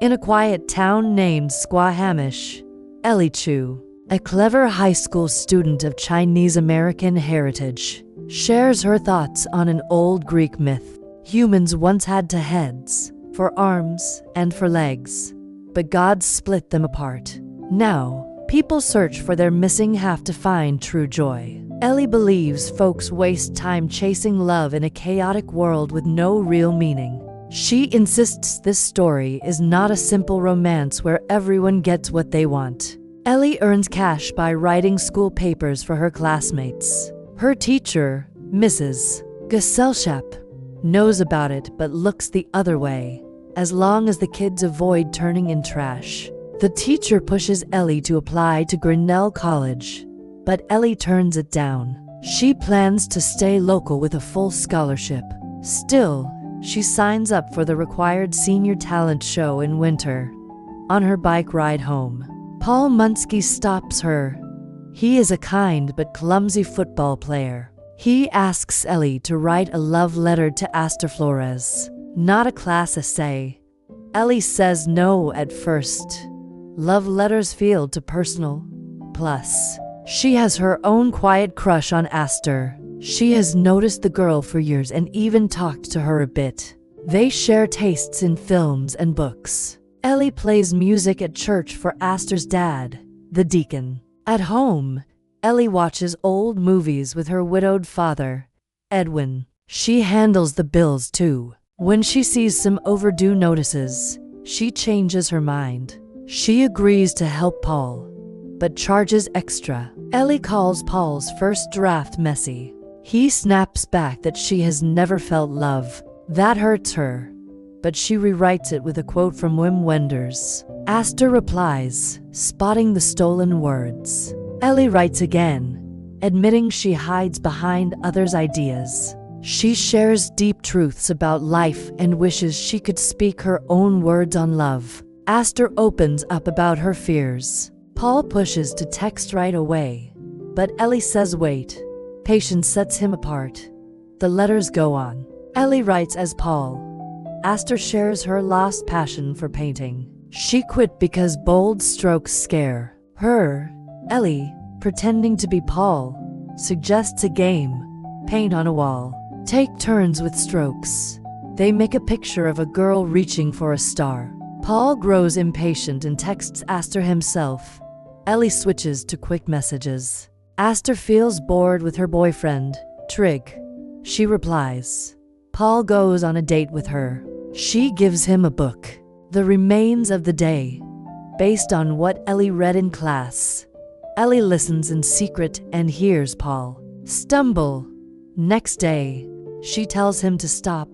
In a quiet town named Squamish, Ellie Chu, a clever high school student of Chinese American heritage, shares her thoughts on an old Greek myth. Humans once had two heads, for arms and for legs, but God split them apart. Now, people search for their missing half to find true joy. Ellie believes folks waste time chasing love in a chaotic world with no real meaning. She insists this story is not a simple romance where everyone gets what they want. Ellie earns cash by writing school papers for her classmates. Her teacher, Mrs. Gesellschaft, knows about it but looks the other way, as long as the kids avoid turning in trash. The teacher pushes Ellie to apply to Grinnell College, but Ellie turns it down. She plans to stay local with a full scholarship. Still, she signs up for the required senior talent show in winter. On her bike ride home, Paul Munsky stops her. He is a kind but clumsy football player. He asks Ellie to write a love letter to Astor Flores, not a class essay. Ellie says no at first. Love letters feel too personal. Plus, she has her own quiet crush on Astor. She has noticed the girl for years and even talked to her a bit. They share tastes in films and books. Ellie plays music at church for Astor's dad, the deacon. At home, Ellie watches old movies with her widowed father, Edwin. She handles the bills too. When she sees some overdue notices, she changes her mind. She agrees to help Paul, but charges extra. Ellie calls Paul's first draft messy. He snaps back that she has never felt love. That hurts her, but she rewrites it with a quote from Wim Wenders. Astor replies, spotting the stolen words. Ellie writes again, admitting she hides behind others' ideas. She shares deep truths about life and wishes she could speak her own words on love. Astor opens up about her fears. Paul pushes to text right away, but Ellie says wait. Patience sets him apart. The letters go on. Ellie writes as Paul. Astor shares her lost passion for painting. She quit because bold strokes scare her. Ellie, pretending to be Paul, suggests a game. Paint on a wall. Take turns with strokes. They make a picture of a girl reaching for a star. Paul grows impatient and texts Astor himself. Ellie switches to quick messages. Astor feels bored with her boyfriend, Trig. She replies. Paul goes on a date with her. She gives him a book, The Remains of the Day, based on what Ellie read in class. Ellie listens in secret and hears Paul stumble. Next day, she tells him to stop.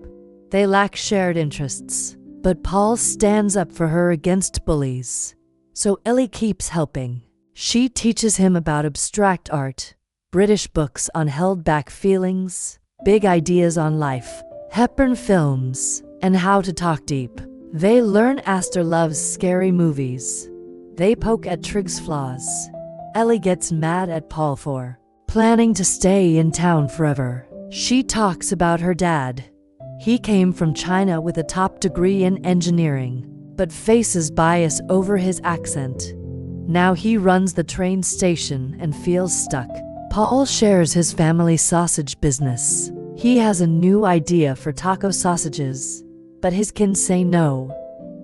They lack shared interests, but Paul stands up for her against bullies. So Ellie keeps helping. She teaches him about abstract art, British books on held-back feelings, big ideas on life, Hepburn films, and how to talk deep. They learn Astor loves scary movies. They poke at Trig's flaws. Ellie gets mad at Paul for planning to stay in town forever. She talks about her dad. He came from China with a top degree in engineering, but faces bias over his accent. Now he runs the train station and feels stuck. Paul shares his family sausage business. He has a new idea for taco sausages, but his kin say no.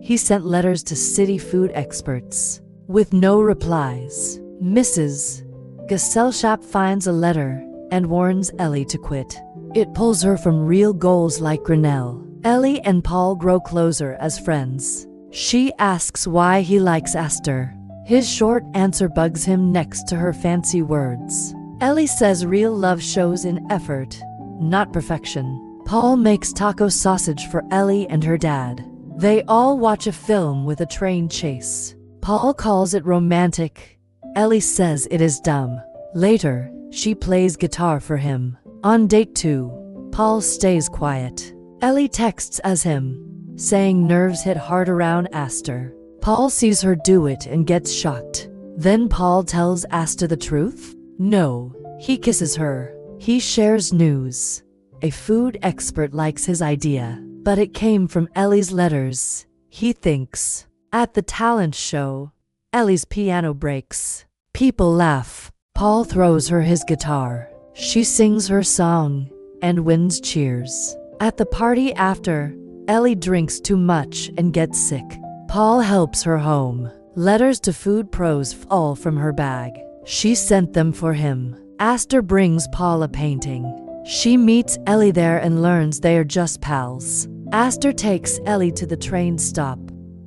He sent letters to city food experts, with no replies. Mrs. Gesellschaft finds a letter and warns Ellie to quit. It pulls her from real goals like Grinnell. Ellie and Paul grow closer as friends. She asks why he likes Astor. His short answer bugs him next to her fancy words. Ellie says real love shows in effort, not perfection. Paul makes taco sausage for Ellie and her dad. They all watch a film with a train chase. Paul calls it romantic. Ellie says it is dumb. Later, she plays guitar for him. On date 2, Paul stays quiet. Ellie texts as him, saying nerves hit hard around Astor. Paul sees her do it and gets shocked. Then Paul tells Astor the truth? No. He kisses her. He shares news. A food expert likes his idea, but it came from Ellie's letters. He thinks At the talent show, Ellie's piano breaks. People laugh. Paul throws her his guitar. She sings her song and wins cheers. At the party after, Ellie drinks too much and gets sick. Paul helps her home. Letters to food pros fall from her bag. She sent them for him. Aster brings Paul a painting. She meets Ellie there and learns they are just pals. Aster takes Ellie to the train stop,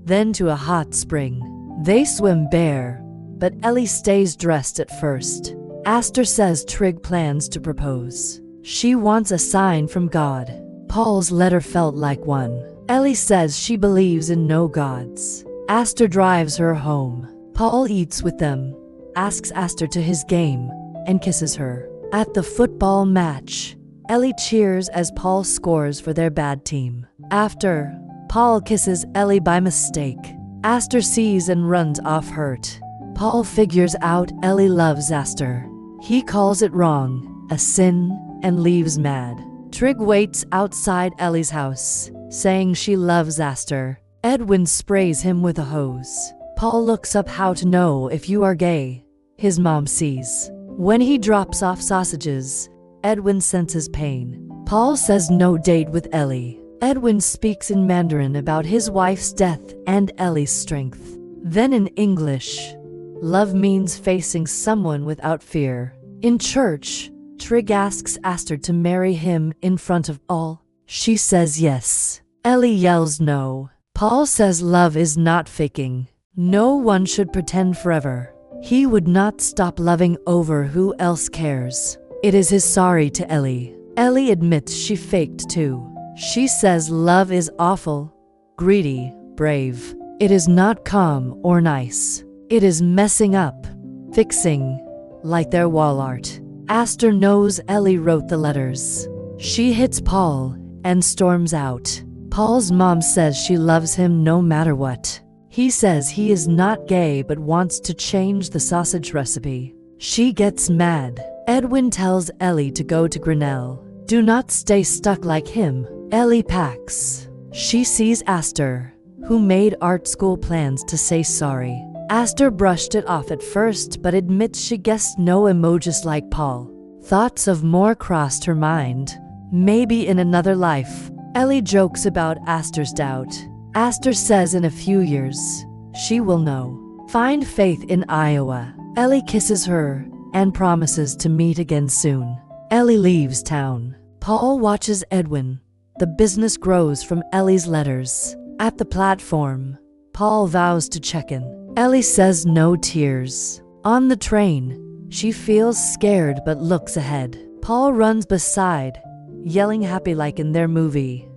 then to a hot spring. They swim bare, but Ellie stays dressed at first. Aster says Trig plans to propose. She wants a sign from God. Paul's letter felt like one. Ellie says she believes in no gods. Aster drives her home. Paul eats with them, asks Aster to his game, and kisses her. At the football match, Ellie cheers as Paul scores for their bad team. After, Paul kisses Ellie by mistake. Aster sees and runs off hurt. Paul figures out Ellie loves Aster. He calls it wrong, a sin, and leaves mad. Trig waits outside Ellie's house, saying she loves Aster. Edwin sprays him with a hose. Paul looks up how to know if you are gay. His mom sees. When he drops off sausages, Edwin senses pain. Paul says no date with Ellie. Edwin speaks in Mandarin about his wife's death and Ellie's strength. Then in English, love means facing someone without fear. In church, Trig asks Aster to marry him in front of all. She says yes. Ellie yells no. Paul says love is not faking. No one should pretend forever. He would not stop loving over who else cares. It is his sorry to Ellie. Ellie admits she faked too. She says love is awful, greedy, brave. It is not calm or nice. It is messing up, fixing, like their wall art. Aster knows Ellie wrote the letters. She hits Paul and storms out. Paul's mom says she loves him no matter what. He says he is not gay but wants to change the sausage recipe. She gets mad. Edwin tells Ellie to go to Grinnell. Do not stay stuck like him. Ellie packs. She sees Aster, who made art school plans to say sorry. Aster brushed it off at first but admits she guessed no emojis like Paul. Thoughts of more crossed her mind. Maybe in another life. Ellie jokes about Aster's doubt. Aster says in a few years, she will know. Find faith in Iowa. Ellie kisses her and promises to meet again soon. Ellie leaves town. Paul watches Edwin. The business grows from Ellie's letters. At the platform, Paul vows to check in. Ellie says no tears. On the train, she feels scared but looks ahead. Paul runs beside, yelling happy like in their movie.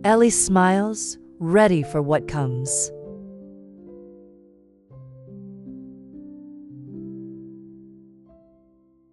Ellie smiles, ready for what comes.